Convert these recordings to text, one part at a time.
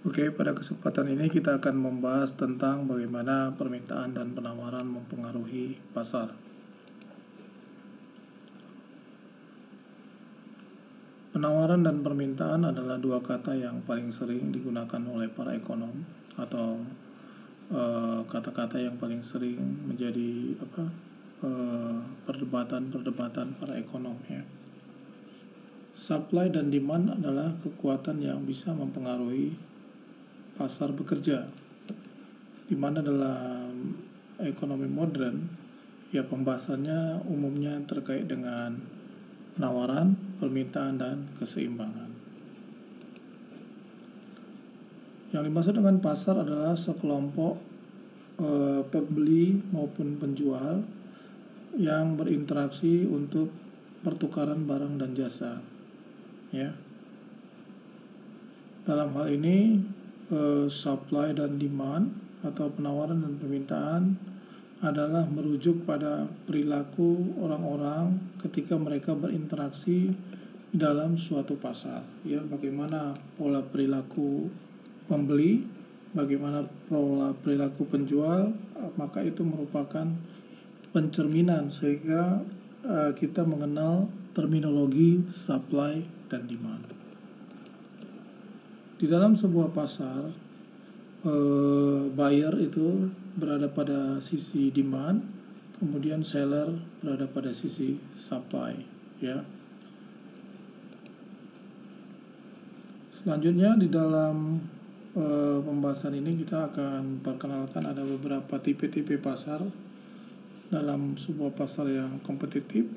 Oke, pada kesempatan ini kita akan membahas tentang bagaimana permintaan dan penawaran mempengaruhi pasar. Penawaran dan permintaan adalah dua kata yang paling sering digunakan oleh para ekonom atau kata-kata yang paling sering menjadi perdebatan para ekonom ya. Supply dan demand adalah kekuatan yang bisa mempengaruhi pasar bekerja, di mana dalam ekonomi modern ya pembahasannya umumnya terkait dengan penawaran, permintaan, dan keseimbangan. Yang dimaksud dengan pasar adalah sekelompok pembeli maupun penjual yang berinteraksi untuk pertukaran barang dan jasa ya. Dalam hal ini supply dan demand atau penawaran dan permintaan adalah merujuk pada perilaku orang-orang ketika mereka berinteraksi dalam suatu pasar ya, bagaimana pola perilaku pembeli, bagaimana pola perilaku penjual, maka itu merupakan pencerminan sehingga kita mengenal terminologi supply dan demand. Di dalam sebuah pasar, buyer itu berada pada sisi demand, kemudian seller berada pada sisi supply ya. Selanjutnya di dalam pembahasan ini kita akan perkenalkan ada beberapa tipe-tipe pasar dalam sebuah pasar yang kompetitif.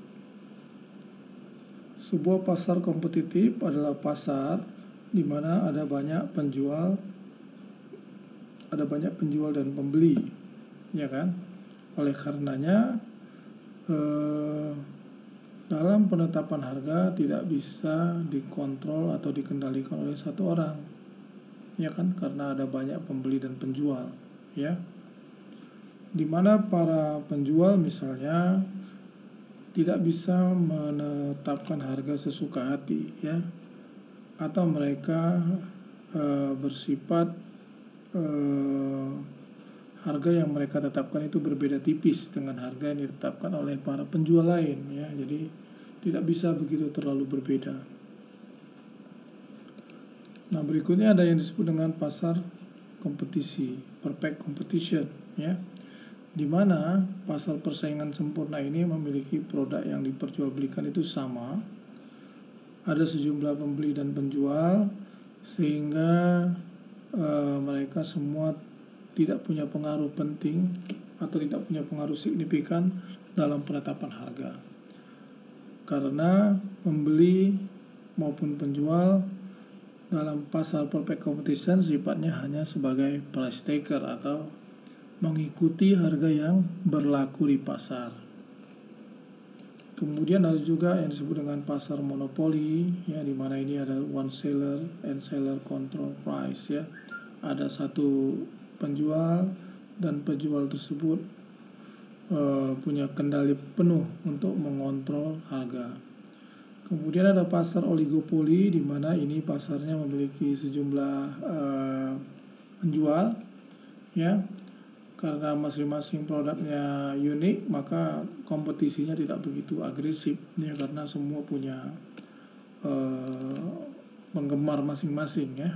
Sebuah pasar kompetitif adalah pasar di mana ada banyak penjual dan pembeli, ya kan? Oleh karenanya dalam penetapan harga tidak bisa dikontrol atau dikendalikan oleh satu orang, ya kan? Karena ada banyak pembeli dan penjual, ya. Di mana para penjual misalnya tidak bisa menetapkan harga sesuka hati, ya, atau mereka bersifat harga yang mereka tetapkan itu berbeda tipis dengan harga yang ditetapkan oleh para penjual lain ya. Jadi tidak bisa begitu terlalu berbeda. Nah, berikutnya ada yang disebut dengan pasar kompetisi, perfect competition ya, di mana pasar persaingan sempurna ini memiliki produk yang diperjualbelikan itu sama, ada sejumlah pembeli dan penjual sehingga mereka semua tidak punya pengaruh penting atau tidak punya pengaruh signifikan dalam penetapan harga, karena pembeli maupun penjual dalam pasar perfect competition sifatnya hanya sebagai price taker atau mengikuti harga yang berlaku di pasar. Kemudian ada juga yang disebut dengan pasar monopoli ya, di mana ini ada one seller and seller control price ya. Ada satu penjual dan penjual tersebut punya kendali penuh untuk mengontrol harga. Kemudian ada pasar oligopoli, di mana ini pasarnya memiliki sejumlah penjual ya. Karena masing-masing produknya unik, maka kompetisinya tidak begitu agresif ya, karena semua punya penggemar masing-masing ya.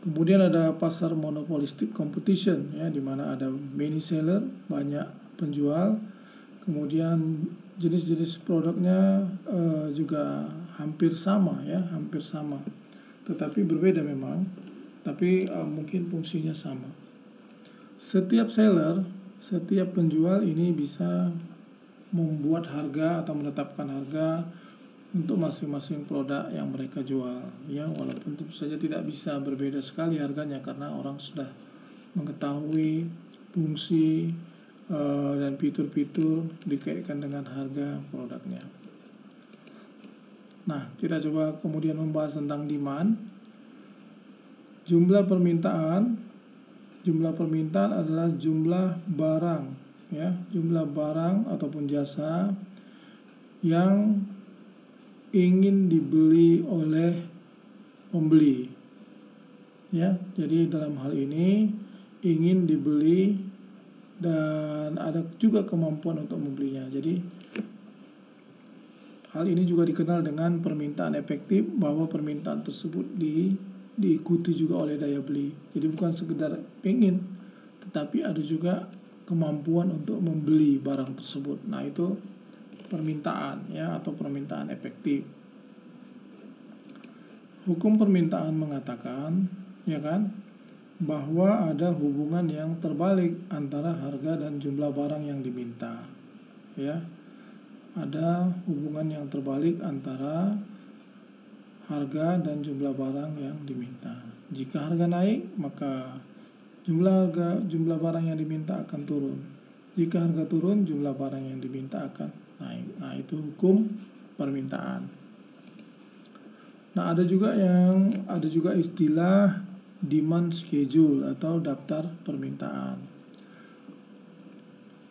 Kemudian ada pasar monopolistic competition ya, di mana ada many seller, banyak penjual. Kemudian jenis-jenis produknya juga hampir sama ya, tetapi berbeda memang, tapi mungkin fungsinya sama. Setiap seller, setiap penjual ini bisa membuat harga atau menetapkan harga untuk masing-masing produk yang mereka jual ya, walaupun tentu saja tidak bisa berbeda sekali harganya karena orang sudah mengetahui fungsi dan fitur-fitur dikaitkan dengan harga produknya. Nah, kita coba kemudian membahas tentang demand. Jumlah permintaan adalah jumlah barang ya, jumlah barang ataupun jasa yang ingin dibeli oleh pembeli ya. Jadi dalam hal ini ingin dibeli dan ada juga kemampuan untuk membelinya. Jadi hal ini juga dikenal dengan permintaan efektif, bahwa permintaan tersebut diikuti juga oleh daya beli. Jadi bukan sekedar pengen, tetapi ada juga kemampuan untuk membeli barang tersebut. Nah, itu permintaan ya, atau permintaan efektif. Hukum permintaan mengatakan ya kan, bahwa ada hubungan yang terbalik antara harga dan jumlah barang yang diminta. Ya. Ada hubungan yang terbalik antara harga dan jumlah barang yang diminta. Jika harga naik, maka jumlah barang yang diminta akan turun. Jika harga turun, jumlah barang yang diminta akan naik. Nah, itu hukum permintaan. Nah, ada juga istilah demand schedule atau daftar permintaan.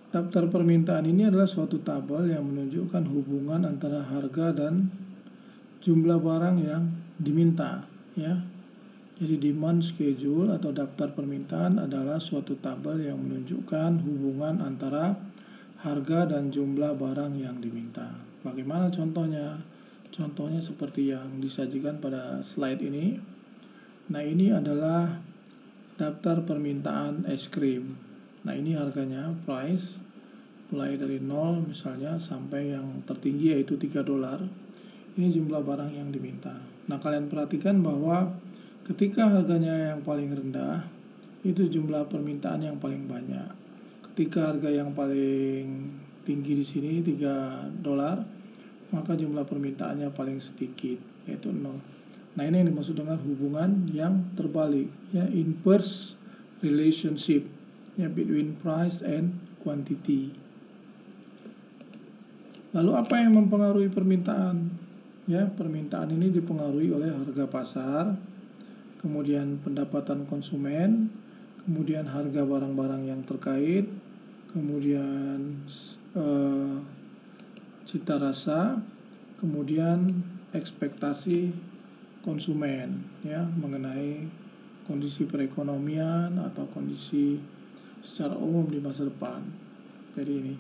Daftar permintaan ini adalah suatu tabel yang menunjukkan hubungan antara harga dan jumlah barang yang diminta, ya. Jadi demand schedule atau daftar permintaan adalah suatu tabel yang menunjukkan hubungan antara harga dan jumlah barang yang diminta. Bagaimana contohnya? Contohnya seperti yang disajikan pada slide ini. Nah, ini adalah daftar permintaan es krim. Nah, ini harganya, price, mulai dari 0 misalnya sampai yang tertinggi yaitu $3. Ini jumlah barang yang diminta. Nah, kalian perhatikan bahwa ketika harganya yang paling rendah, itu jumlah permintaan yang paling banyak. Ketika harga yang paling tinggi di sini $3, maka jumlah permintaannya paling sedikit, yaitu 0. Nah, ini yang dimaksud dengan hubungan yang terbalik, ya, inverse relationship, ya, between price and quantity. Lalu apa yang mempengaruhi permintaan? Ya, permintaan ini dipengaruhi oleh harga pasar, kemudian pendapatan konsumen, kemudian harga barang-barang yang terkait, kemudian cita rasa, kemudian ekspektasi konsumen, ya, mengenai kondisi perekonomian atau kondisi secara umum di masa depan. Jadi ini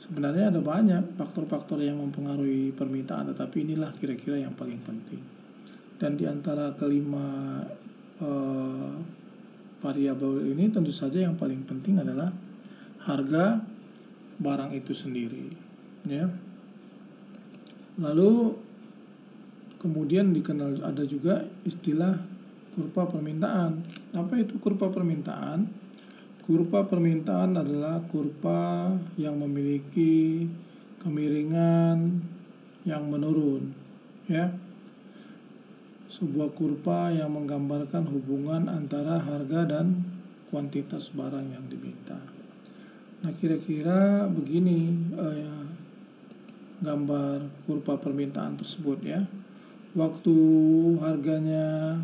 sebenarnya ada banyak faktor-faktor yang mempengaruhi permintaan, tetapi inilah kira-kira yang paling penting. Dan di antara kelima variabel ini tentu saja yang paling penting adalah harga barang itu sendiri, ya. Lalu kemudian dikenal ada juga istilah kurva permintaan. Apa itu kurva permintaan? Kurva permintaan adalah kurva yang memiliki kemiringan yang menurun, ya. Sebuah kurva yang menggambarkan hubungan antara harga dan kuantitas barang yang diminta. Nah, kira-kira begini gambar kurva permintaan tersebut, ya. Waktu harganya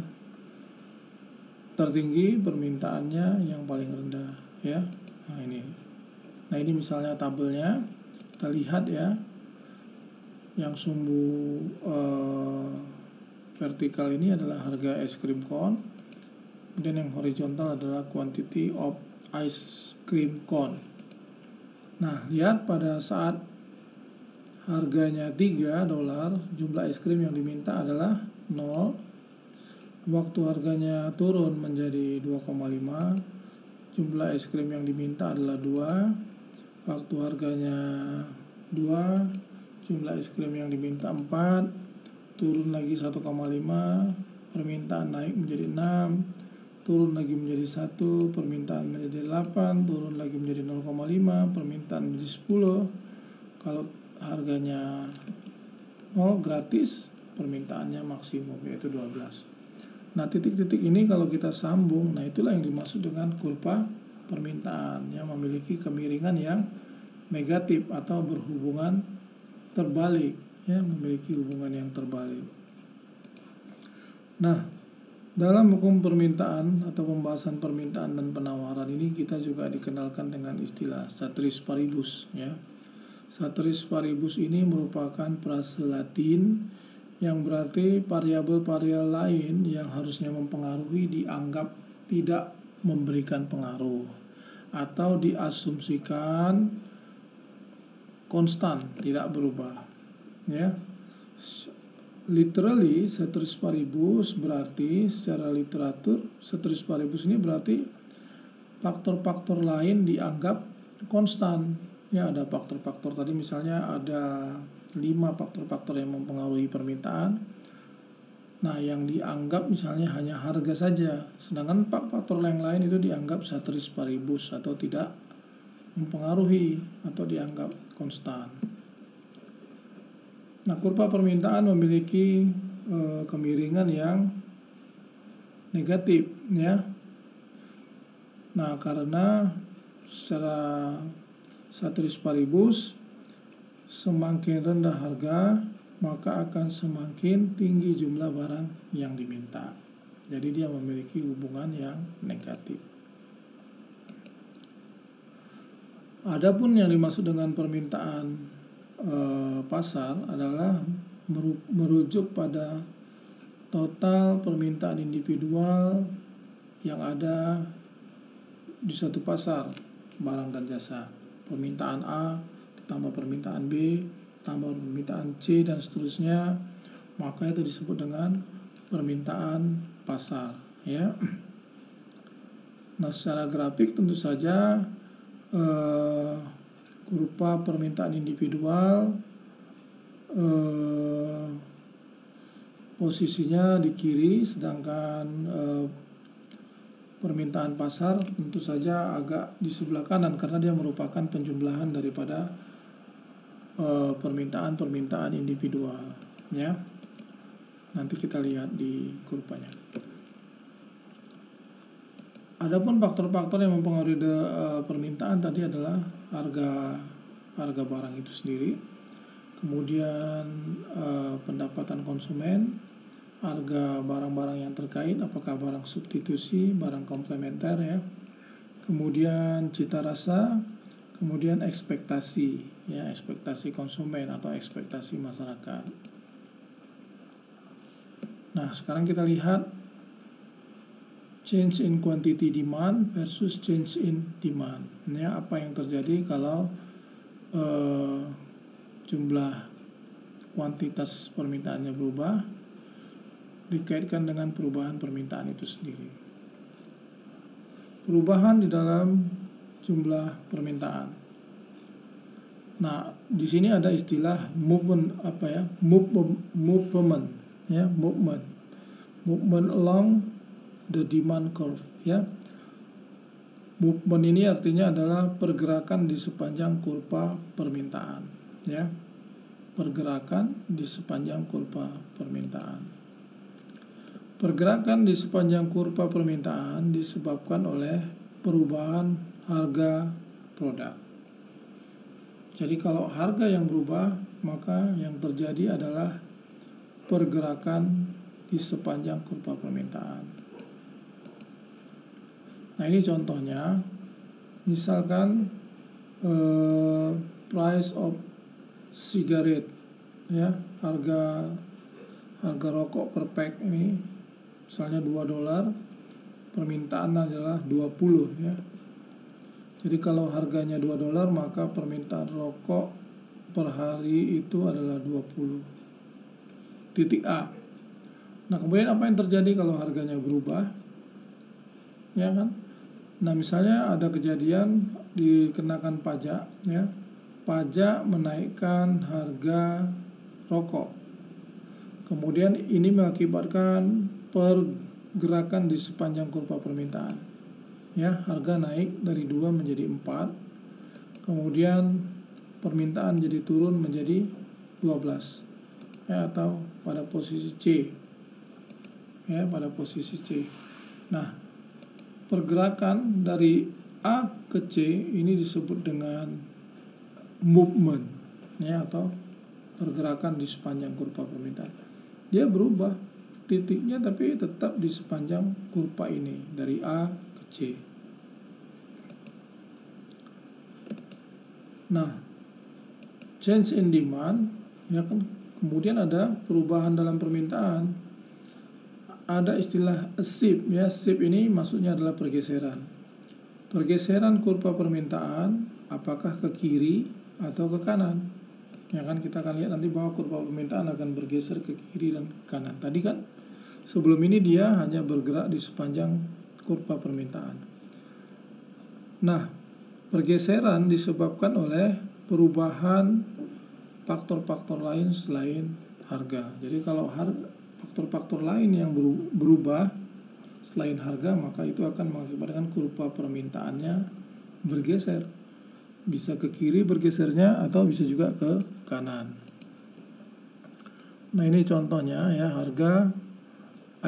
tertinggi, permintaannya yang paling rendah, ya. Nah ini misalnya tabelnya, kita lihat, ya. Yang sumbu vertikal ini adalah harga es krim cone, kemudian yang horizontal adalah quantity of ice cream cone. Nah, lihat pada saat harganya $3, jumlah es krim yang diminta adalah 0. Waktu harganya turun menjadi 2,5, jumlah es krim yang diminta adalah 2. Waktu harganya 2, jumlah es krim yang diminta 4, turun lagi 1,5, permintaan naik menjadi 6, turun lagi menjadi 1, permintaan menjadi 8, turun lagi menjadi 0,5, permintaan menjadi 10. Kalau harganya 0 gratis, permintaannya maksimum yaitu 12. Nah, titik-titik ini kalau kita sambung, nah itulah yang dimaksud dengan kurva permintaan yang memiliki kemiringan yang negatif atau berhubungan terbalik, ya, memiliki hubungan yang terbalik. Nah, dalam hukum permintaan atau pembahasan permintaan dan penawaran ini kita juga dikenalkan dengan istilah ceteris paribus, ya. Ceteris paribus ini merupakan frase Latin yang berarti variabel-variabel lain yang harusnya mempengaruhi dianggap tidak memberikan pengaruh atau diasumsikan konstan, tidak berubah. Ya, literally ceteris paribus berarti secara literatur ceteris paribus ini berarti faktor-faktor lain dianggap konstan. Ya, ada faktor-faktor tadi, misalnya ada 5 faktor-faktor yang mempengaruhi permintaan. Nah, yang dianggap misalnya hanya harga saja, sedangkan faktor yang lain itu dianggap ceteris paribus atau tidak mempengaruhi atau dianggap konstan. Nah, kurva permintaan memiliki kemiringan yang negatif, ya. Nah, karena secara ceteris paribus semakin rendah harga maka akan semakin tinggi jumlah barang yang diminta. Jadi dia memiliki hubungan yang negatif. Adapun yang dimaksud dengan permintaan pasar adalah merujuk pada total permintaan individual yang ada di suatu pasar barang dan jasa. Permintaan A tambah permintaan B tambah permintaan C dan seterusnya, maka itu disebut dengan permintaan pasar, ya. Nah, secara grafik tentu saja kurva permintaan individual posisinya di kiri, sedangkan permintaan pasar tentu saja agak di sebelah kanan karena dia merupakan penjumlahan daripada permintaan individual, ya. Nanti kita lihat di kurvanya. Adapun faktor-faktor yang mempengaruhi permintaan tadi adalah harga barang itu sendiri, kemudian pendapatan konsumen, harga barang-barang yang terkait, apakah barang substitusi, barang komplementer, ya, kemudian cita rasa, kemudian ekspektasi, ya, ekspektasi konsumen atau ekspektasi masyarakat. Nah, sekarang kita lihat change in quantity demand versus change in demand. Ya, apa yang terjadi kalau jumlah kuantitas permintaannya berubah dikaitkan dengan perubahan permintaan itu sendiri. Perubahan di dalam jumlah permintaan. Nah, di sini ada istilah movement, movement, ya, movement along the demand curve, ya. Movement ini artinya adalah pergerakan di sepanjang kurva permintaan, ya. Pergerakan di sepanjang kurva permintaan. Pergerakan di sepanjang kurva permintaan disebabkan oleh perubahan harga produk. Jadi kalau harga yang berubah, maka yang terjadi adalah pergerakan di sepanjang kurva permintaan. Nah, ini contohnya, misalkan price of cigarette, ya, harga rokok per pack ini misalnya $2, permintaan adalah 20, ya. Jadi kalau harganya $2, maka permintaan rokok per hari itu adalah 20. Titik A. Nah, kemudian apa yang terjadi kalau harganya berubah? Ya kan? Nah, misalnya ada kejadian dikenakan pajak, ya. Pajak menaikkan harga rokok. Kemudian ini mengakibatkan pergerakan di sepanjang kurva permintaan. Ya, harga naik dari 2 menjadi 4. Kemudian permintaan jadi turun menjadi 12. Ya, atau pada posisi C. Ya, pada posisi C. Nah, pergerakan dari A ke C ini disebut dengan movement, ya, atau pergerakan di sepanjang kurva permintaan. Dia berubah titiknya tapi tetap di sepanjang kurva ini dari A ke C. Nah, change in demand, ya kan, Kemudian ada perubahan dalam permintaan. Ada istilah shift ya. Shift ini maksudnya adalah pergeseran. Pergeseran kurva permintaan apakah ke kiri atau ke kanan? Ya kan, kita akan lihat nanti bahwa kurva permintaan akan bergeser ke kiri dan kanan. Tadi kan sebelum ini dia hanya bergerak di sepanjang kurva permintaan. Nah, pergeseran disebabkan oleh perubahan faktor-faktor lain selain harga. Jadi kalau faktor-faktor lain yang berubah selain harga, maka itu akan mengakibatkan kurva permintaannya bergeser. Bisa ke kiri bergesernya atau bisa juga ke kanan. Nah, ini contohnya ya, harga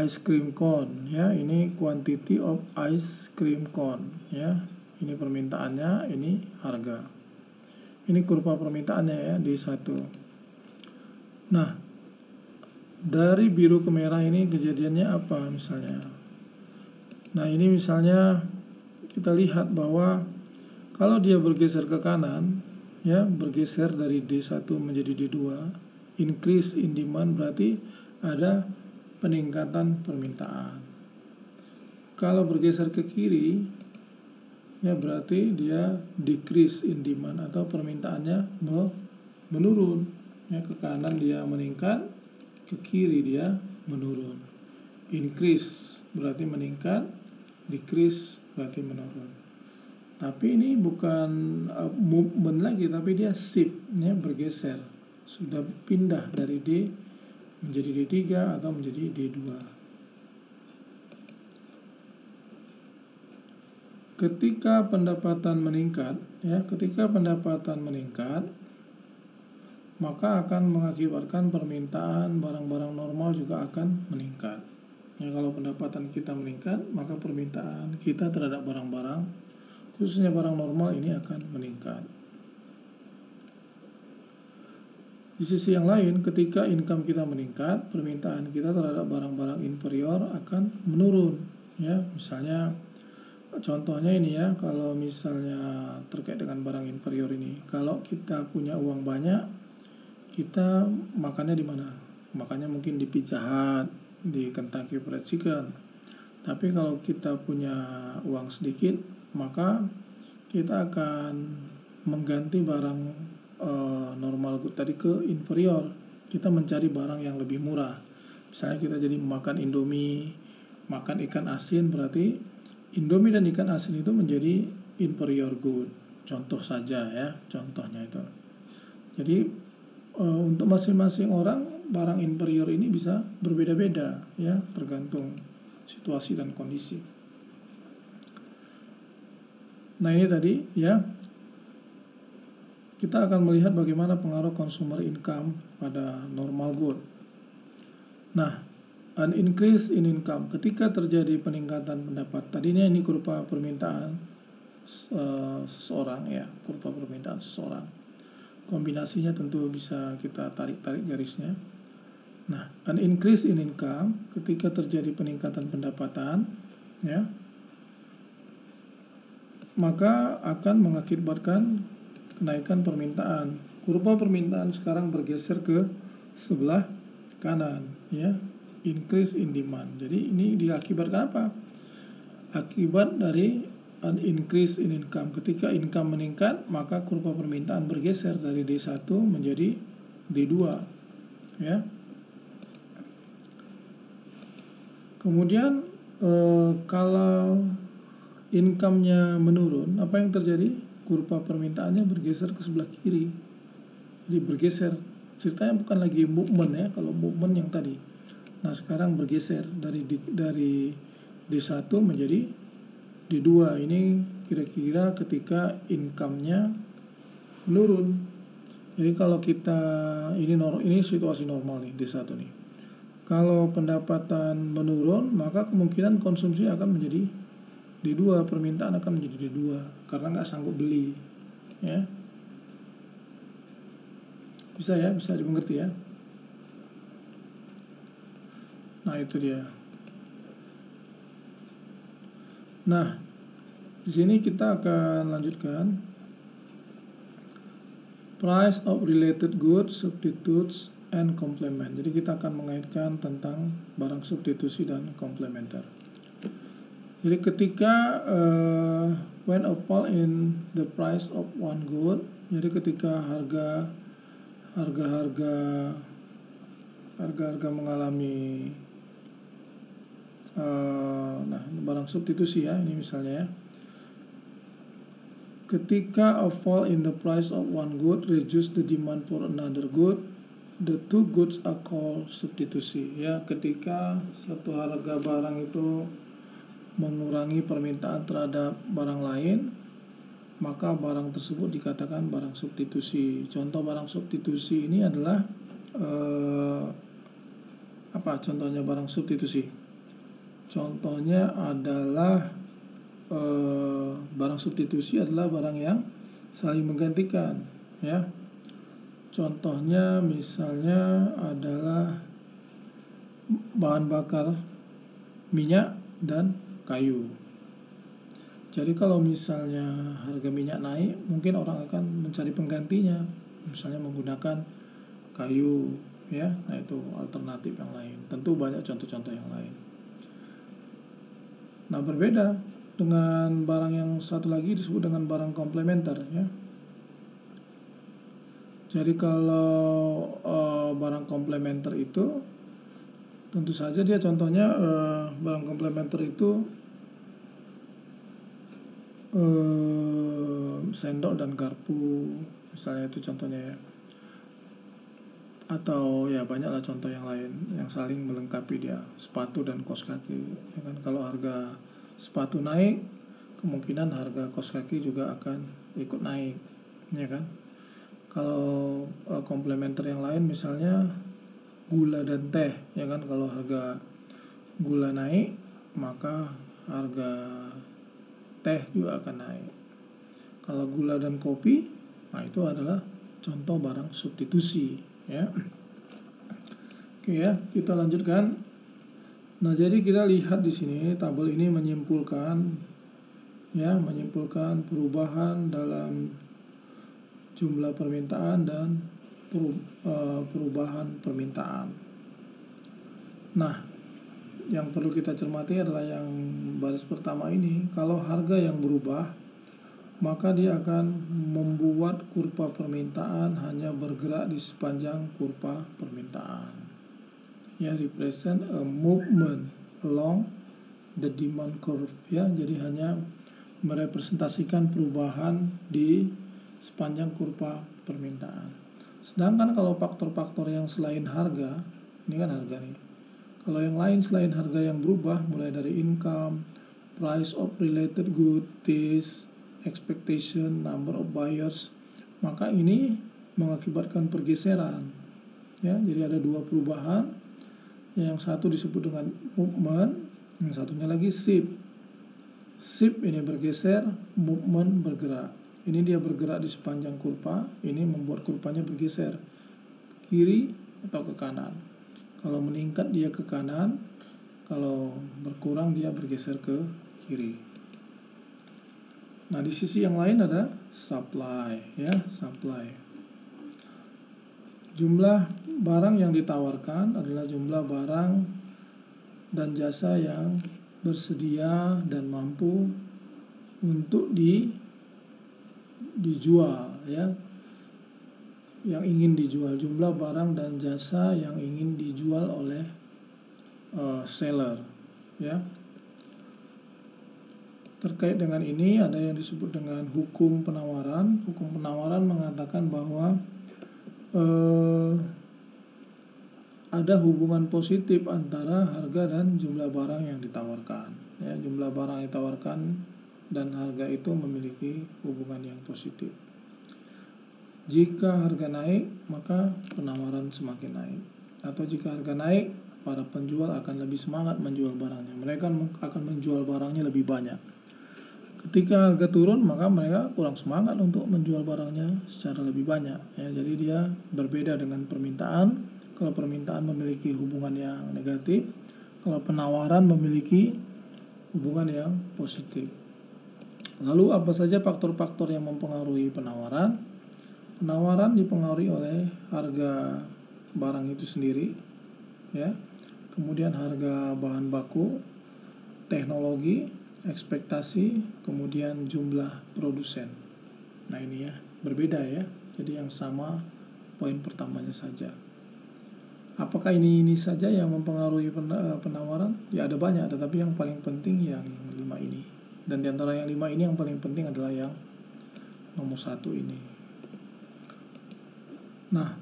ice cream cone ya, ini quantity of ice cream cone ya. Ini permintaannya, ini harga. Ini kurva permintaannya ya, D1. Nah, dari biru ke merah ini kejadiannya apa misalnya? Nah, ini misalnya kita lihat bahwa kalau dia bergeser ke kanan ya, bergeser dari D1 menjadi D2, increase in demand, berarti ada peningkatan permintaan. Kalau bergeser ke kiri ya, berarti dia decrease in demand atau permintaannya menurun ya. Ke kanan dia meningkat, ke kiri dia menurun. Increase berarti meningkat, decrease berarti menurun. Tapi ini bukan movement lagi, tapi dia shift ya, bergeser, sudah pindah dari D menjadi D3 atau menjadi D2. Ketika pendapatan meningkat ya, maka akan mengakibatkan permintaan barang-barang normal juga akan meningkat. Ya, kalau pendapatan kita meningkat, maka permintaan kita terhadap barang-barang, khususnya barang normal, ini akan meningkat. Di sisi yang lain, ketika income kita meningkat, permintaan kita terhadap barang-barang inferior akan menurun. Ya, misalnya contohnya ini ya, kalau misalnya terkait dengan barang inferior ini, kalau kita punya uang banyak, kita makannya di mana? Makannya mungkin di Pizza Hut, di Kentucky Fried Chicken. Tapi kalau kita punya uang sedikit, maka kita akan mengganti barang normal good tadi ke inferior. Kita mencari barang yang lebih murah. Misalnya kita jadi makan Indomie, makan ikan asin, berarti Indomie dan ikan asin itu menjadi inferior good. Contoh saja ya, contohnya itu. Jadi untuk masing-masing orang, barang inferior ini bisa berbeda-beda ya, tergantung situasi dan kondisi. Nah, ini tadi ya, kita akan melihat bagaimana pengaruh consumer income pada normal good. Nah, an increase in income, ketika terjadi peningkatan pendapat, tadinya ini kurva permintaan seseorang ya, kurva permintaan seseorang. Kombinasinya tentu bisa kita tarik-tarik garisnya. Nah, an increase in income, ketika terjadi peningkatan pendapatan ya, maka akan mengakibatkan kenaikan permintaan. Kurva permintaan sekarang bergeser ke sebelah kanan ya, increase in demand. Jadi ini diakibatkan apa? Akibat dari an increase in income. Ketika income meningkat, maka kurva permintaan bergeser dari D1 menjadi D2 ya. Kemudian kalau income-nya menurun, apa yang terjadi? Kurva permintaannya bergeser ke sebelah kiri. Jadi bergeser. Ceritanya bukan lagi movement ya, kalau movement yang tadi. Nah, sekarang bergeser dari D1 menjadi D2. Ini kira-kira ketika income-nya menurun. Jadi kalau kita ini situasi normal nih, D1 nih. Kalau pendapatan menurun, maka kemungkinan konsumsi akan menjadi D2, permintaan akan menjadi D2 karena nggak sanggup beli ya. Bisa ya, bisa dimengerti ya. Nah, itu dia. Nah, di sini kita akan lanjutkan. Price of related goods substitutes and complement. Jadi kita akan mengaitkan tentang barang substitusi dan komplementer. Jadi ketika when a fall in the price of one good, jadi ketika harga mengalami barang substitusi ya, ini misalnya ya. Ketika a fall in the price of one good reduce the demand for another good, the two goods are called substitusi. Ya, ketika satu harga barang itu mengurangi permintaan terhadap barang lain, maka barang tersebut dikatakan barang substitusi. Contoh barang substitusi ini adalah apa? Contohnya barang substitusi. Contohnya adalah barang substitusi adalah barang yang saling menggantikan, ya. Contohnya misalnya adalah bahan bakar minyak dan kayu. Jadi kalau misalnya harga minyak naik, mungkin orang akan mencari penggantinya, misalnya menggunakan kayu, ya. Nah, itu alternatif yang lain. Tentu banyak contoh-contoh yang lain. Nah, berbeda dengan barang yang satu lagi disebut dengan barang komplementer, ya. Jadi kalau barang komplementer itu tentu saja dia contohnya barang komplementer itu sendok dan garpu, misalnya, itu contohnya ya. Atau ya banyaklah contoh yang lain yang saling melengkapi dia, sepatu dan kaos kaki, ya kan. Kalau harga sepatu naik, kemungkinan harga kaos kaki juga akan ikut naik, ya kan. Kalau komplementer yang lain misalnya gula dan teh, ya kan. Kalau harga gula naik, maka harga teh juga akan naik. Kalau gula dan kopi, nah itu adalah contoh barang substitusi, ya. Oke ya, kita lanjutkan. Nah, jadi kita lihat di sini tabel ini menyimpulkan perubahan dalam jumlah permintaan dan perubahan permintaan. Nah, yang perlu kita cermati adalah yang baris pertama ini. Kalau harga yang berubah, maka dia akan membuat kurva permintaan hanya bergerak di sepanjang kurva permintaan. Ya, represent a movement along the demand curve, ya. Jadi hanya merepresentasikan perubahan di sepanjang kurva permintaan. Sedangkan kalau faktor-faktor yang selain harga, ini kan harga nih. Kalau yang lain selain harga yang berubah, mulai dari income, price of related good, taste, expectation, number of buyers, maka ini mengakibatkan pergeseran. Ya, jadi ada dua perubahan. Yang satu disebut dengan movement, yang satunya lagi shift. Shift ini bergeser, movement bergerak. Ini dia bergerak di sepanjang kurva, ini membuat kurvanya bergeser kiri atau ke kanan. Kalau meningkat dia ke kanan, kalau berkurang dia bergeser ke kiri. Nah, di sisi yang lain ada supply, ya, supply. Jumlah barang yang ditawarkan adalah jumlah barang dan jasa yang bersedia dan mampu untuk dijual, ya. Yang ingin dijual, jumlah barang dan jasa yang ingin dijual oleh seller, ya. Terkait dengan ini ada yang disebut dengan hukum penawaran. Hukum penawaran mengatakan bahwa ada hubungan positif antara harga dan jumlah barang yang ditawarkan, ya. Jumlah barang yang ditawarkan dan harga itu memiliki hubungan yang positif. Jika harga naik, maka penawaran semakin naik. Atau jika harga naik, para penjual akan lebih semangat menjual barangnya. Mereka akan menjual barangnya lebih banyak. Ketika harga turun, maka mereka kurang semangat untuk menjual barangnya secara lebih banyak, ya. Jadi dia berbeda dengan permintaan. Kalau permintaan memiliki hubungan yang negatif, kalau penawaran memiliki hubungan yang positif. Lalu apa saja faktor-faktor yang mempengaruhi penawaran? Penawaran dipengaruhi oleh harga barang itu sendiri, ya. Kemudian harga bahan baku, teknologi, ekspektasi, kemudian jumlah produsen. Nah ini ya, berbeda ya. Jadi yang sama poin pertamanya saja. Apakah ini saja yang mempengaruhi penawaran? Ya ada banyak, tetapi yang paling penting yang 5 ini. Dan di antara yang 5 ini yang paling penting adalah yang nomor 1 ini. Nah,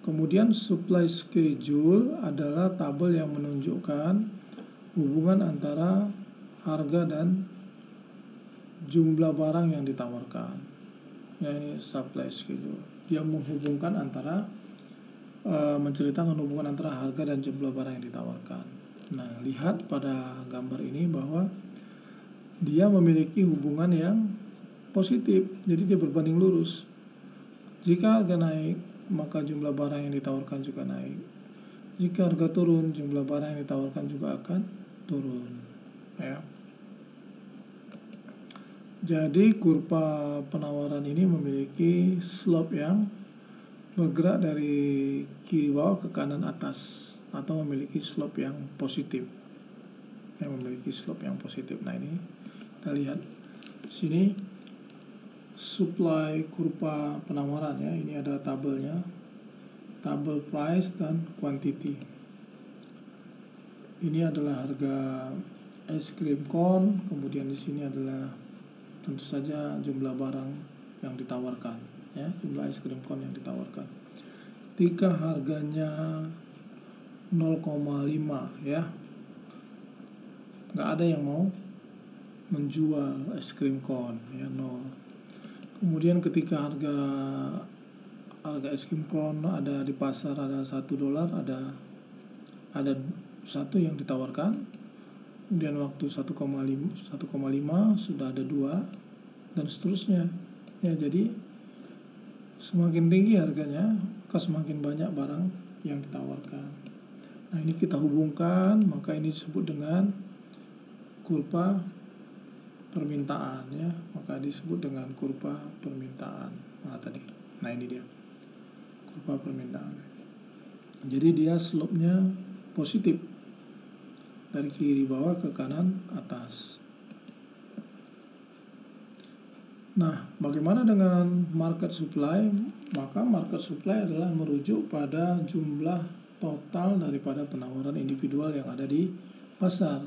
kemudian supply schedule adalah tabel yang menunjukkan hubungan antara harga dan jumlah barang yang ditawarkan. Ya, ini supply schedule. Dia menghubungkan antara menceritakan hubungan antara harga dan jumlah barang yang ditawarkan. Nah, lihat pada gambar ini bahwa dia memiliki hubungan yang positif. Jadi dia berbanding lurus. Jika harga naik, maka jumlah barang yang ditawarkan juga naik. Jika harga turun, jumlah barang yang ditawarkan juga akan turun. Ya. Jadi kurva penawaran ini memiliki slope yang bergerak dari kiri bawah ke kanan atas, atau memiliki slope yang positif. Nah ini kita lihat di sini supply kurva penawaran ya. Ini ada tabelnya, tabel price dan quantity. Ini adalah harga es krim cone, kemudian di sini adalah tentu saja jumlah barang yang ditawarkan ya, jumlah es krim cone yang ditawarkan. Ketika harganya 0,5 ya, nggak ada yang mau menjual es krim cone ya, 0. Kemudian ketika harga es krim cone ada di pasar ada $1, ada satu yang ditawarkan. Kemudian waktu 1,5 sudah ada 2 dan seterusnya. Ya, jadi semakin tinggi harganya, maka semakin banyak barang yang ditawarkan. Nah, ini kita hubungkan, maka ini disebut dengan kurva permintaan ya, maka disebut dengan kurva permintaan. Nah ini dia kurva permintaan. Jadi dia slope-nya positif dari kiri bawah ke kanan atas. Nah, bagaimana dengan market supply? Maka market supply adalah merujuk pada jumlah total daripada penawaran individual yang ada di pasar.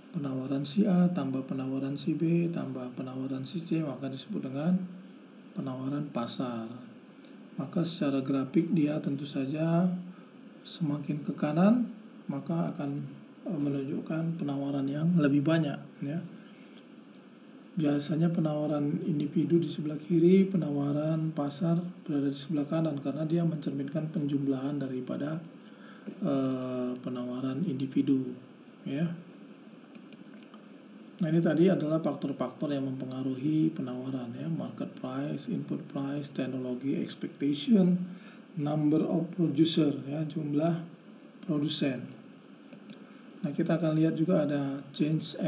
Penawaran si A tambah penawaran si B tambah penawaran si C, maka disebut dengan penawaran pasar. Maka secara grafik dia tentu saja semakin ke kanan maka akan menunjukkan penawaran yang lebih banyak ya. Biasanya penawaran individu di sebelah kiri, penawaran pasar berada di sebelah kanan, karena dia mencerminkan penjumlahan daripada penawaran individu ya. Nah ini tadi adalah faktor-faktor yang mempengaruhi penawaran ya, market price, input price, teknologi, expectation, number of producer ya, jumlah produsen. Nah kita akan lihat juga ada change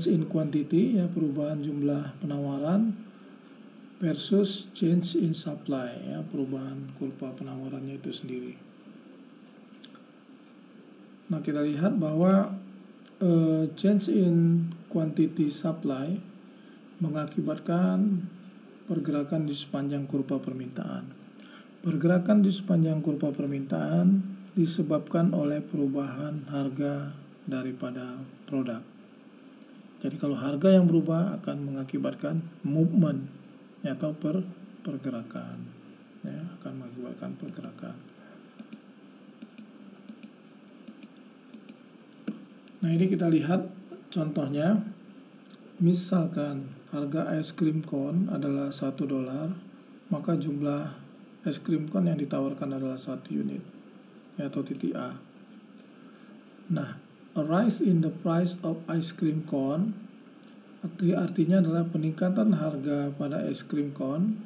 in quantity ya, perubahan jumlah penawaran, versus change in supply ya, perubahan kurva penawarannya itu sendiri. Nah kita lihat bahwa change in quantity supply mengakibatkan pergerakan di sepanjang kurva permintaan. Pergerakan di sepanjang kurva permintaan disebabkan oleh perubahan harga daripada produk. Jadi kalau harga yang berubah akan mengakibatkan movement ya, atau pergerakan ya, akan mengakibatkan pergerakan. Nah ini kita lihat contohnya. Misalkan harga es krim cone adalah $1, maka jumlah es krim cone yang ditawarkan adalah 1 unit ya, atau titik A. Nah, a rise in the price of ice cream cone artinya adalah peningkatan harga pada es krim cone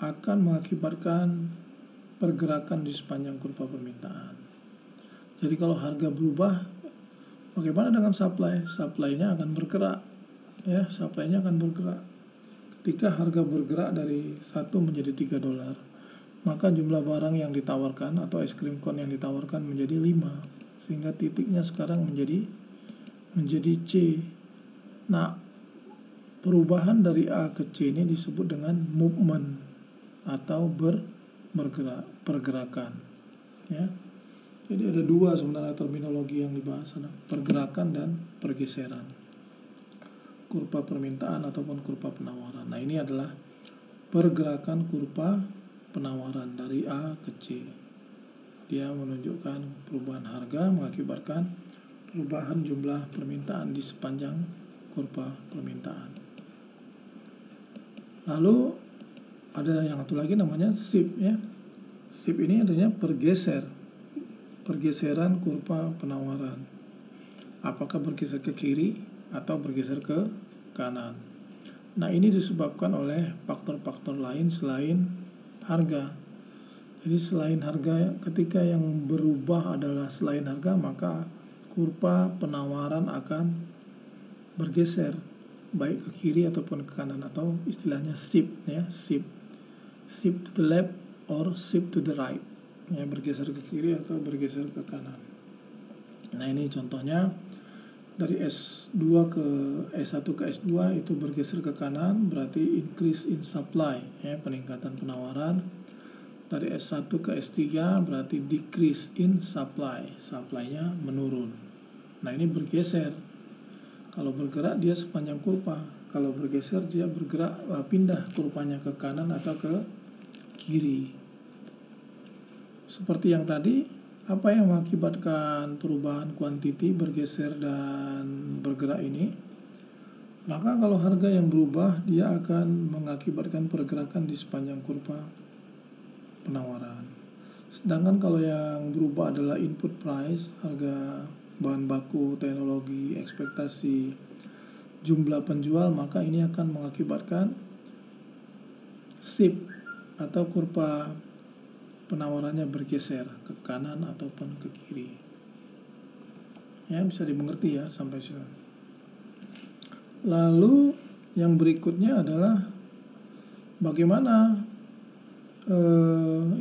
akan mengakibatkan pergerakan di sepanjang kurva permintaan. Jadi kalau harga berubah, bagaimana dengan supply? Supply-nya akan bergerak ya, supply-nya akan bergerak. Ketika harga bergerak dari $1 menjadi $3, maka jumlah barang yang ditawarkan atau es krim cone yang ditawarkan menjadi 5, sehingga titiknya sekarang menjadi C. Nah, perubahan dari A ke C ini disebut dengan movement atau pergerakan, ya. Jadi ada dua sebenarnya terminologi yang dibahas, ada pergerakan dan pergeseran, kurva permintaan ataupun kurva penawaran. Nah, ini adalah pergerakan kurva penawaran dari A ke C. Dia menunjukkan perubahan harga mengakibatkan perubahan jumlah permintaan di sepanjang kurva permintaan. Lalu ada yang satu lagi namanya shift, ya. Shift ini adanya pergeseran kurva penawaran. Apakah bergeser ke kiri atau bergeser ke kanan. Nah, ini disebabkan oleh faktor-faktor lain selain harga. Jadi selain harga, ketika yang berubah adalah selain harga, maka kurva penawaran akan bergeser baik ke kiri ataupun ke kanan, atau istilahnya shift, ya, shift to the left or shift to the right, ya, bergeser ke kiri atau bergeser ke kanan. Nah, ini contohnya dari S2 ke S1 ke S2 itu bergeser ke kanan, berarti increase in supply, ya, peningkatan penawaran. Dari S1 ke S3 berarti decrease in supply-nya menurun. Nah, ini bergeser. Kalau bergerak dia sepanjang kurva, kalau bergeser dia bergerak pindah kurvanya ke kanan atau ke kiri. Seperti yang tadi, apa yang mengakibatkan perubahan kuantiti bergeser dan bergerak ini? Maka kalau harga yang berubah, dia akan mengakibatkan pergerakan di sepanjang kurva penawaran. Sedangkan kalau yang berubah adalah input price, harga bahan baku, teknologi, ekspektasi, jumlah penjual, maka ini akan mengakibatkan shift atau kurva penawarannya bergeser ke kanan ataupun ke kiri. Ya, bisa dimengerti ya sampai sini. Lalu yang berikutnya adalah bagaimana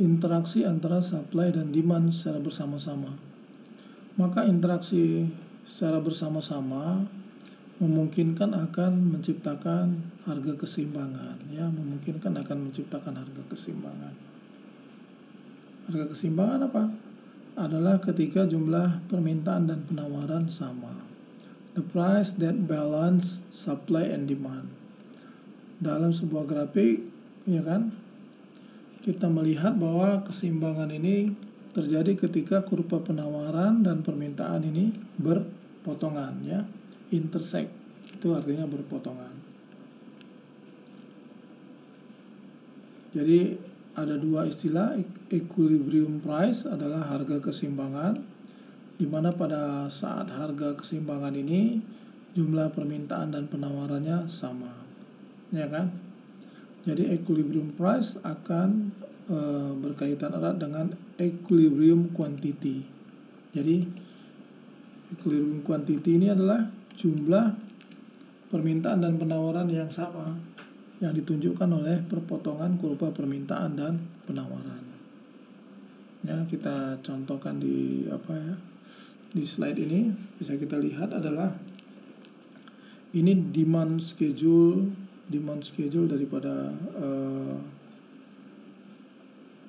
interaksi antara supply dan demand secara bersama-sama. Maka interaksi secara bersama-sama memungkinkan akan menciptakan harga keseimbangan, ya, harga keseimbangan. Harga keseimbangan apa? Adalah ketika jumlah permintaan dan penawaran sama. The price that balance supply and demand. Dalam sebuah grafik, ya kan, kita melihat bahwa keseimbangan ini terjadi ketika kurva penawaran dan permintaan ini berpotongan, ya, intersect. Itu artinya berpotongan. Jadi ada dua istilah, equilibrium price adalah harga keseimbangan, di mana pada saat harga keseimbangan ini jumlah permintaan dan penawarannya sama, ya kan? Jadi equilibrium price akan berkaitan erat dengan equilibrium quantity. Jadi equilibrium quantity ini adalah jumlah permintaan dan penawaran yang sama, yang ditunjukkan oleh perpotongan kurva permintaan dan penawaran. Ya, kita contohkan di di slide ini bisa kita lihat adalah ini demand schedule daripada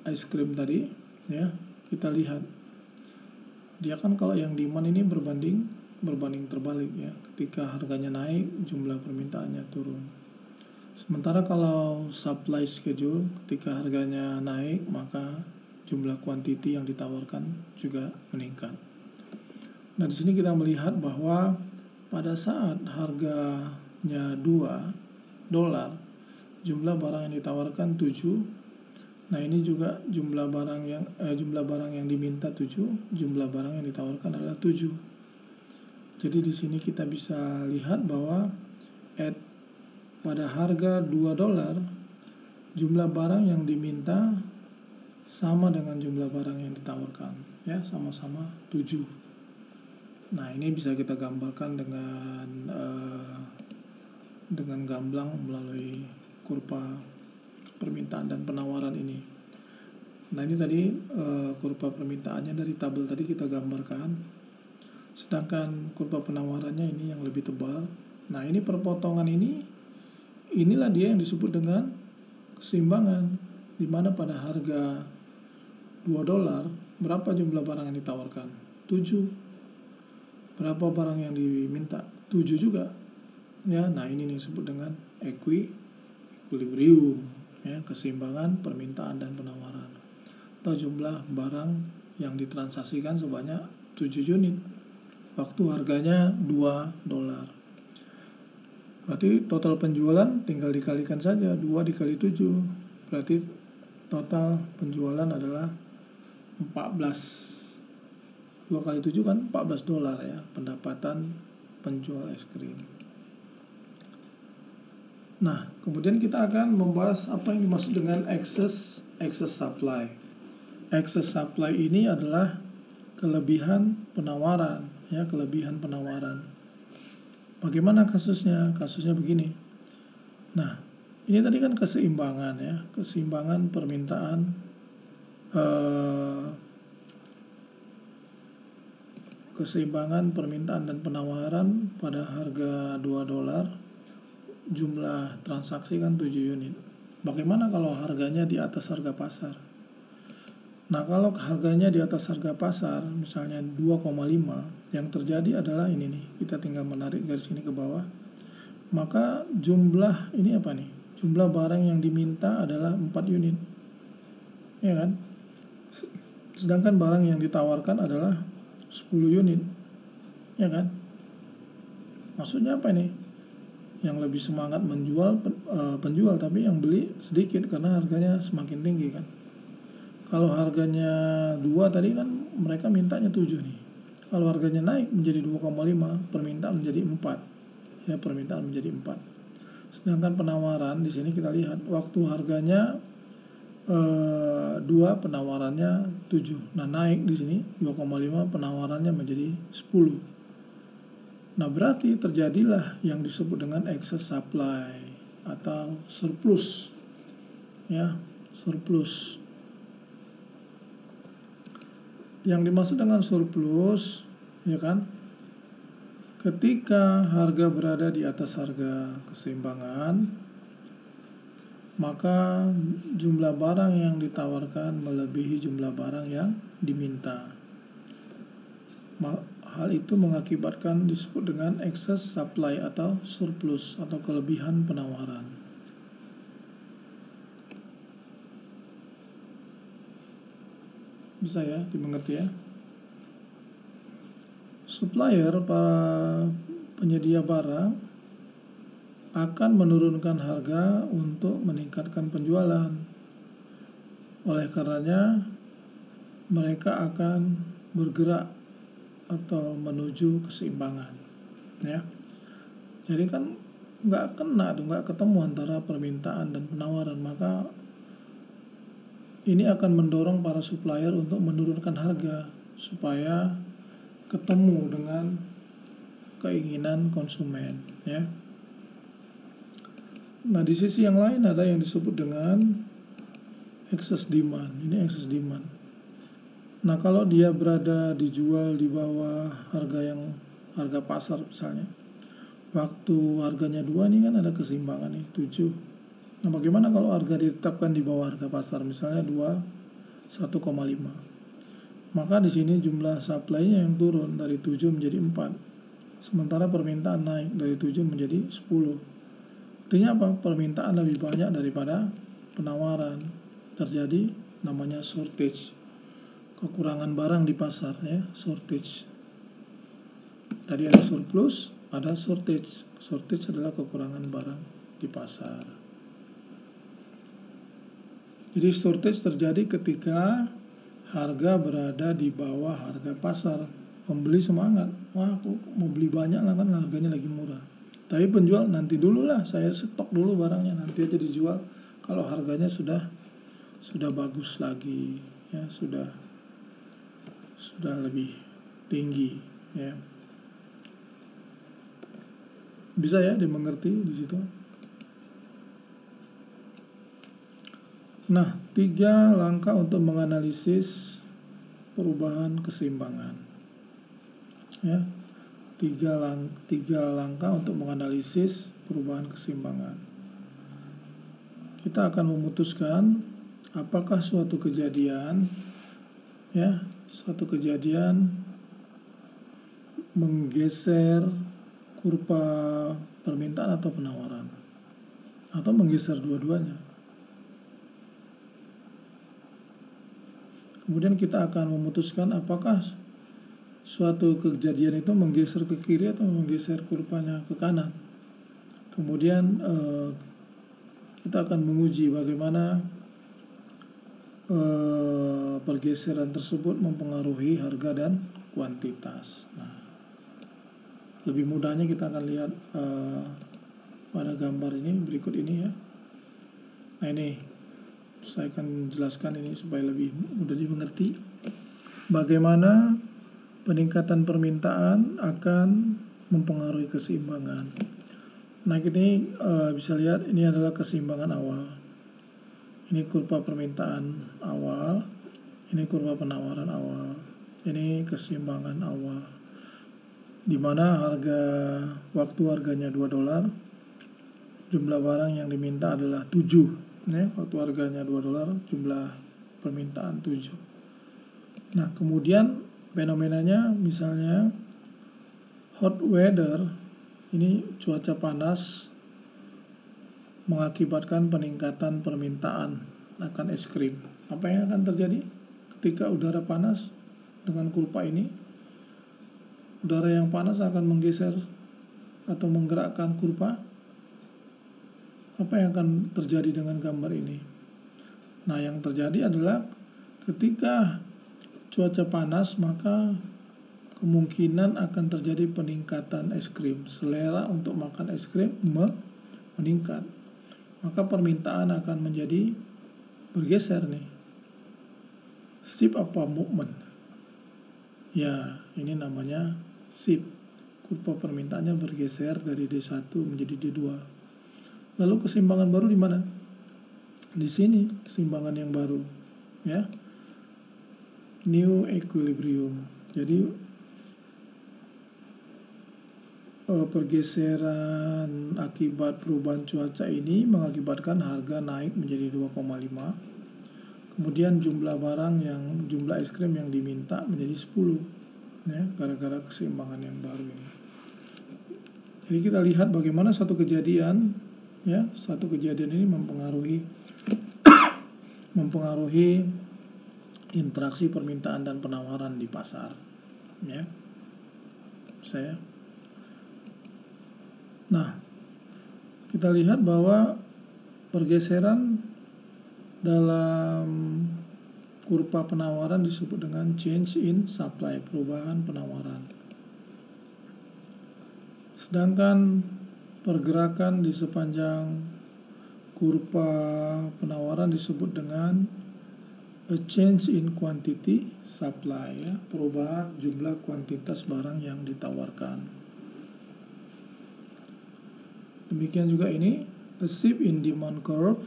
ice cream tadi, ya. Kita lihat dia kan kalau yang demand ini berbanding terbalik, ya. Ketika harganya naik, jumlah permintaannya turun. Sementara kalau supply schedule, ketika harganya naik, maka jumlah kuantiti yang ditawarkan juga meningkat. Nah, di sini kita melihat bahwa pada saat harganya $2, jumlah barang yang ditawarkan 7. Nah, ini juga jumlah barang yang diminta 7, jumlah barang yang ditawarkan adalah 7. Jadi di sini kita bisa lihat bahwa pada harga $2, jumlah barang yang diminta sama dengan jumlah barang yang ditawarkan, ya, sama-sama 7. Nah, ini bisa kita gambarkan dengan gamblang melalui kurva permintaan dan penawaran ini. Nah ini tadi kurva permintaannya dari tabel tadi kita gambarkan, sedangkan kurva penawarannya ini yang lebih tebal. Nah ini perpotongan inilah dia yang disebut dengan keseimbangan, di mana pada harga $2 berapa jumlah barang yang ditawarkan? 7. Berapa barang yang diminta? 7 juga. Ya, nah ini disebut dengan equilibrium, ya, keseimbangan permintaan dan penawaran. Atau jumlah barang yang ditransaksikan sebanyak 7 unit. Waktu harganya $2. Berarti total penjualan tinggal dikalikan saja, 2 dikali 7. Berarti total penjualan adalah 14. 2 kali 7 kan $14 ya, pendapatan penjual es krim. Nah, kemudian kita akan membahas apa yang dimaksud dengan excess supply. Excess supply ini adalah kelebihan penawaran, ya, kelebihan penawaran. Bagaimana kasusnya? Kasusnya begini. Nah, ini tadi kan keseimbangan, ya, keseimbangan permintaan keseimbangan permintaan dan penawaran pada harga $2, jumlah transaksi kan 7 unit. Bagaimana kalau harganya di atas harga pasar? Nah, kalau harganya di atas harga pasar, misalnya 2,5, yang terjadi adalah ini nih, kita tinggal menarik garis ini ke bawah, maka jumlah ini apa nih? Jumlah barang yang diminta adalah 4 unit, ya kan? Sedangkan barang yang ditawarkan adalah 10 unit, ya kan? Maksudnya apa ini? Yang lebih semangat menjual penjual, tapi yang beli sedikit karena harganya semakin tinggi kan. Kalau harganya 2 tadi kan mereka mintanya 7 nih. Kalau harganya naik menjadi 2,5, permintaan menjadi 4. Ya, permintaan menjadi 4. Sedangkan penawaran di sini kita lihat waktu harganya 2, penawarannya 7. Nah, naik di sini 2,5, penawarannya menjadi 10. Nah, berarti terjadilah yang disebut dengan excess supply atau surplus. Ya, surplus. Yang dimaksud dengan surplus, ya kan, ketika harga berada di atas harga keseimbangan, maka jumlah barang yang ditawarkan melebihi jumlah barang yang diminta. Hal itu mengakibatkan disebut dengan excess supply atau surplus atau kelebihan penawaran. Bisa ya dimengerti ya. Supplier, para penyedia barang, akan menurunkan harga untuk meningkatkan penjualan. Oleh karenanya mereka akan bergerak atau menuju keseimbangan, ya. Jadi kan nggak ketemu antara permintaan dan penawaran, maka ini akan mendorong para supplier untuk menurunkan harga supaya ketemu dengan keinginan konsumen, ya. Nah, di sisi yang lain ada yang disebut dengan excess demand. Ini excess demand. Nah, kalau dia berada dijual di bawah harga pasar misalnya, waktu harganya 2 ini kan ada keseimbangan nih, 7. Nah, bagaimana kalau harga ditetapkan di bawah harga pasar, misalnya 1,5. Maka di sini jumlah supply-nya yang turun dari 7 menjadi 4. Sementara permintaan naik dari 7 menjadi 10. Artinya apa? Permintaan lebih banyak daripada penawaran. Terjadi namanya shortage. Kekurangan barang di pasar, ya, shortage. Tadi ada surplus, ada shortage. Shortage adalah kekurangan barang di pasar. Jadi shortage terjadi ketika harga berada di bawah harga pasar. Pembeli semangat, wah aku mau beli banyak lah kan harganya lagi murah. Tapi penjual nanti dulu lah, saya stok dulu barangnya, nanti aja dijual kalau harganya sudah bagus lagi, ya, sudah lebih tinggi, ya. Bisa ya dimengerti di situ. Nah, 3 langkah untuk menganalisis perubahan keseimbangan. Ya, 3 langkah untuk menganalisis perubahan keseimbangan. Kita akan memutuskan apakah suatu kejadian menggeser kurva permintaan atau penawaran, atau menggeser dua-duanya. Kemudian kita akan memutuskan apakah suatu kejadian itu menggeser ke kiri atau menggeser kurvanya ke kanan. Kemudian kita akan menguji bagaimana pergeseran tersebut mempengaruhi harga dan kuantitas. Nah, lebih mudahnya kita akan lihat pada gambar ini berikut ini ya. Nah, ini saya akan jelaskan ini supaya lebih mudah dimengerti bagaimana peningkatan permintaan akan mempengaruhi keseimbangan. Nah, ini bisa lihat ini adalah keseimbangan awal. Ini kurva permintaan awal, ini kurva penawaran awal, ini keseimbangan awal. Di mana waktu harganya $2, jumlah barang yang diminta adalah 7. Waktu harganya $2, jumlah permintaan 7. Nah, kemudian fenomenanya misalnya hot weather, ini cuaca panas mengakibatkan peningkatan permintaan akan es krim. Apa yang akan terjadi ketika udara panas dengan kurva ini? Udara yang panas akan menggeser atau menggerakkan kurva. Apa yang akan terjadi dengan gambar ini? Nah, yang terjadi adalah ketika cuaca panas, maka kemungkinan akan terjadi peningkatan es krim. Selera untuk makan es krim meningkat. Maka permintaan akan menjadi bergeser nih. Shift apa movement? Ya, ini namanya shift. Kurva permintaannya bergeser dari D1 menjadi D2. Lalu keseimbangan baru di mana? Di sini keseimbangan yang baru, ya. New equilibrium. Jadi pergeseran akibat perubahan cuaca ini mengakibatkan harga naik menjadi 2,5. Kemudian jumlah es krim yang diminta menjadi 10, ya, gara-gara keseimbangan yang baru ini. Jadi kita lihat bagaimana satu kejadian ini mempengaruhi interaksi permintaan dan penawaran di pasar, ya. Nah, kita lihat bahwa pergeseran dalam kurva penawaran disebut dengan change in supply, perubahan penawaran. Sedangkan pergerakan di sepanjang kurva penawaran disebut dengan a change in quantity supply, ya, perubahan jumlah kuantitas barang yang ditawarkan. Demikian juga ini a shift in demand curve,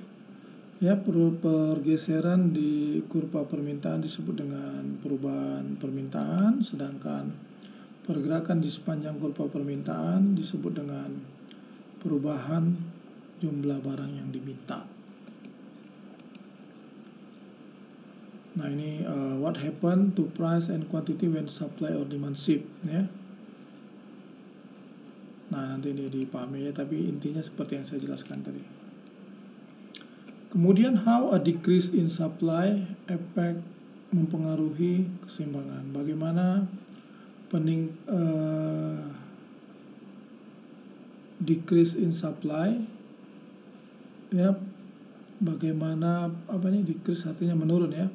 ya, pergeseran di kurva permintaan disebut dengan perubahan permintaan, sedangkan pergerakan di sepanjang kurva permintaan disebut dengan perubahan jumlah barang yang diminta. Nah, ini what happen to price and quantity when supply or demand shift, ya. Nah, nanti ini dipahami ya, tapi intinya seperti yang saya jelaskan tadi. Kemudian how a decrease in supply effect mempengaruhi keseimbangan. Bagaimana decrease in supply, ya, bagaimana decrease artinya menurun, ya.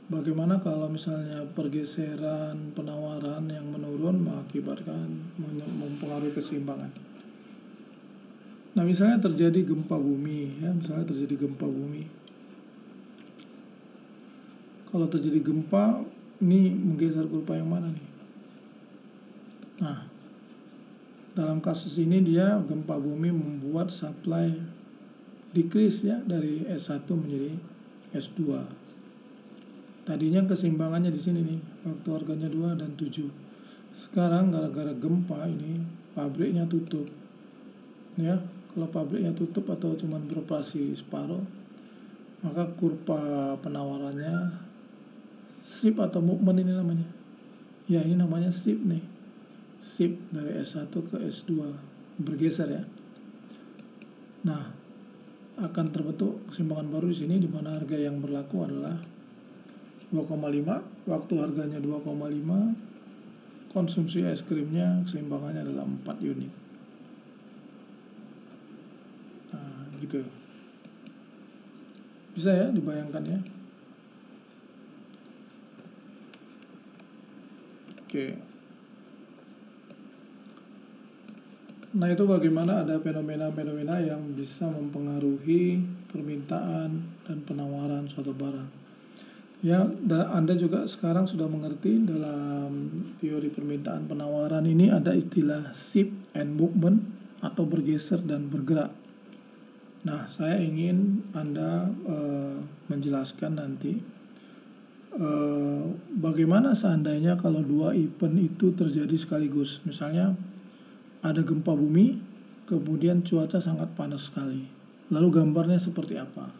Bagaimana kalau misalnya pergeseran penawaran yang menurun mengakibatkan mempengaruhi keseimbangan. Nah, misalnya terjadi gempa bumi, ya, Kalau terjadi gempa, ini menggeser kurva yang mana nih? Nah, dalam kasus ini dia gempa bumi membuat supply decrease ya dari S1 menjadi S2. Tadinya keseimbangannya di sini nih, waktu harganya 2 dan 7. Sekarang gara-gara gempa ini pabriknya tutup. Ya, kalau pabriknya tutup atau cuma beroperasi separuh, maka kurva penawarannya shift atau movement ini namanya. Ya, ini namanya shift nih. Shift dari S1 ke S2 bergeser ya. Nah, akan terbentuk keseimbangan baru di sini, di mana harga yang berlaku adalah 2,5, waktu harganya 2,5, konsumsi es krimnya keseimbangannya adalah 4 unit. Nah, gitu. Bisa ya dibayangkan ya. Oke. Nah, itu bagaimana ada fenomena-fenomena yang bisa mempengaruhi permintaan dan penawaran suatu barang. Ya, dan Anda juga sekarang sudah mengerti dalam teori permintaan penawaran ini ada istilah shift and movement atau bergeser dan bergerak. Nah, saya ingin Anda menjelaskan nanti bagaimana seandainya kalau dua event itu terjadi sekaligus. Misalnya ada gempa bumi, kemudian cuaca sangat panas sekali. Lalu gambarnya seperti apa?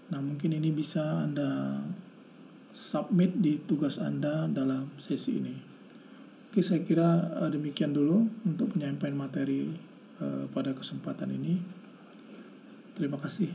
Nah, mungkin ini bisa Anda submit di tugas Anda dalam sesi ini. Oke, saya kira demikian dulu untuk penyampaian materi pada kesempatan ini. Terima kasih.